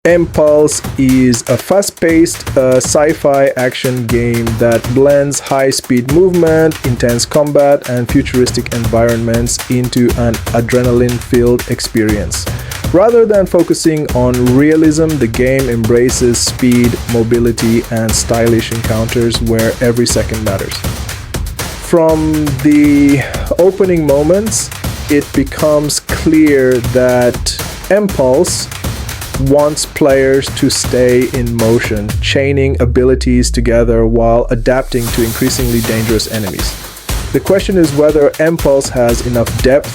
Empulse is a fast-paced sci-fi action game that blends high-speed movement, intense combat, and futuristic environments into an adrenaline-filled experience. Rather than focusing on realism, the game embraces speed, mobility, and stylish encounters where every second matters. From the opening moments, it becomes clear that Empulse wants players to stay in motion, chaining abilities together while adapting to increasingly dangerous enemies. The question is whether Empulse has enough depth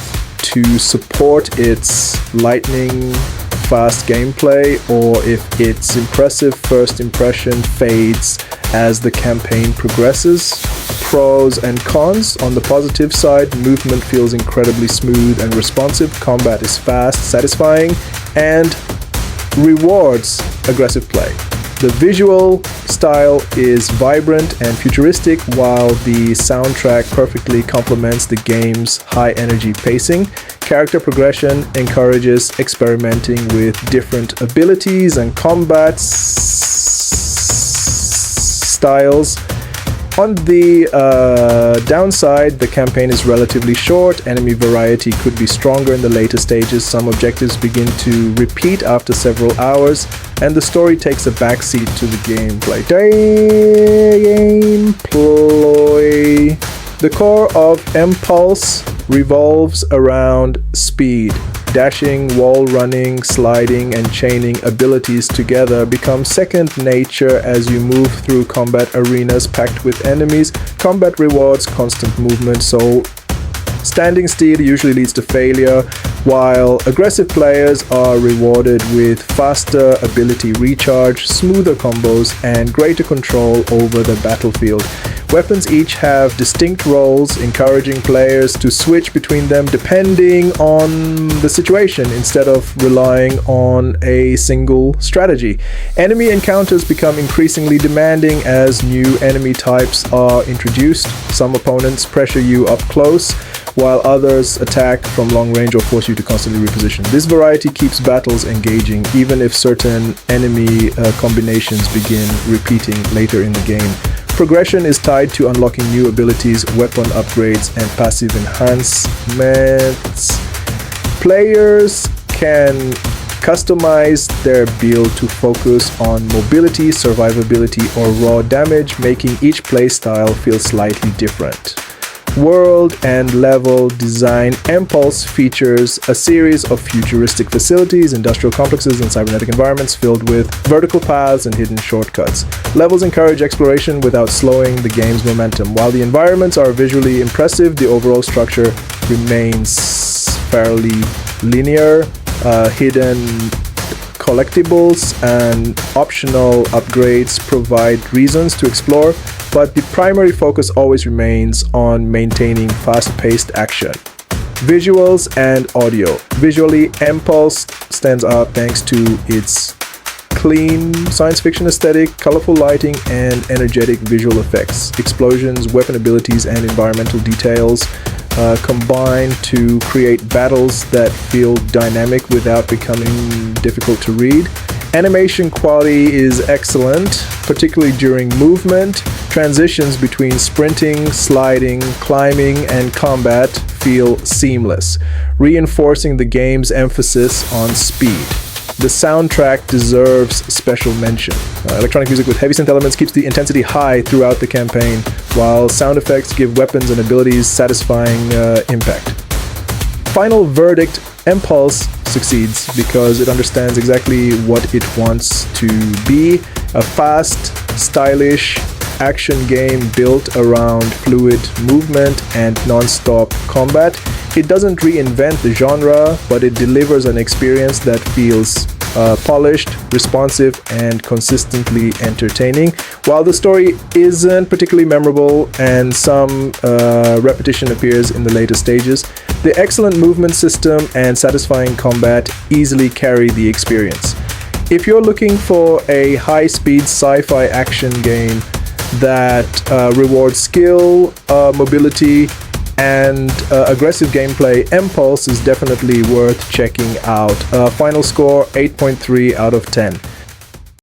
to support its lightning-fast gameplay, or if its impressive first impression fades as the campaign progresses. Pros and cons. On the positive side, movement feels incredibly smooth and responsive, combat is fast, satisfying, and rewards aggressive play. The visual style is vibrant and futuristic, while the soundtrack perfectly complements the game's high-energy pacing. Character progression encourages experimenting with different abilities and combat styles. On the downside, the campaign is relatively short, enemy variety could be stronger in the later stages, some objectives begin to repeat after several hours, and the story takes a backseat to the gameplay. The core of Empulse revolves around speed. Dashing, wall running, sliding, and chaining abilities together become second nature as you move through combat arenas packed with enemies. Combat rewards constant movement, so standing still usually leads to failure, while aggressive players are rewarded with faster ability recharge, smoother combos, and greater control over the battlefield. Weapons each have distinct roles, encouraging players to switch between them depending on the situation instead of relying on a single strategy. Enemy encounters become increasingly demanding as new enemy types are introduced. Some opponents pressure you up close, while others attack from long range or force you to constantly reposition. This variety keeps battles engaging, even if certain enemy combinations begin repeating later in the game. Progression is tied to unlocking new abilities, weapon upgrades, and passive enhancements. Players can customize their build to focus on mobility, survivability, or raw damage, making each playstyle feel slightly different. World and level design. Empulse features a series of futuristic facilities, industrial complexes, and cybernetic environments filled with vertical paths and hidden shortcuts. Levels encourage exploration without slowing the game's momentum. While the environments are visually impressive, the overall structure remains fairly linear. Hidden collectibles and optional upgrades provide reasons to explore, but the primary focus always remains on maintaining fast-paced action. Visuals and audio. Visually, Empulse stands out thanks to its clean science fiction aesthetic, colorful lighting, and energetic visual effects. Explosions, weapon abilities, and environmental details combine to create battles that feel dynamic without becoming difficult to read. Animation quality is excellent, particularly during movement. Transitions between sprinting, sliding, climbing, and combat feel seamless, reinforcing the game's emphasis on speed. The soundtrack deserves special mention. Electronic music with heavy synth elements keeps the intensity high throughout the campaign, while sound effects give weapons and abilities satisfying impact. Final verdict: Empulse succeeds because it understands exactly what it wants to be: a fast, stylish action game built around fluid movement and non-stop combat. It doesn't reinvent the genre, but it delivers an experience that feels polished, responsive, and consistently entertaining. While the story isn't particularly memorable and some repetition appears in the later stages, the excellent movement system and satisfying combat easily carry the experience. If you're looking for a high-speed sci-fi action game that rewards skill, mobility, and aggressive gameplay, Empulse is definitely worth checking out. Final score 8.3 out of 10.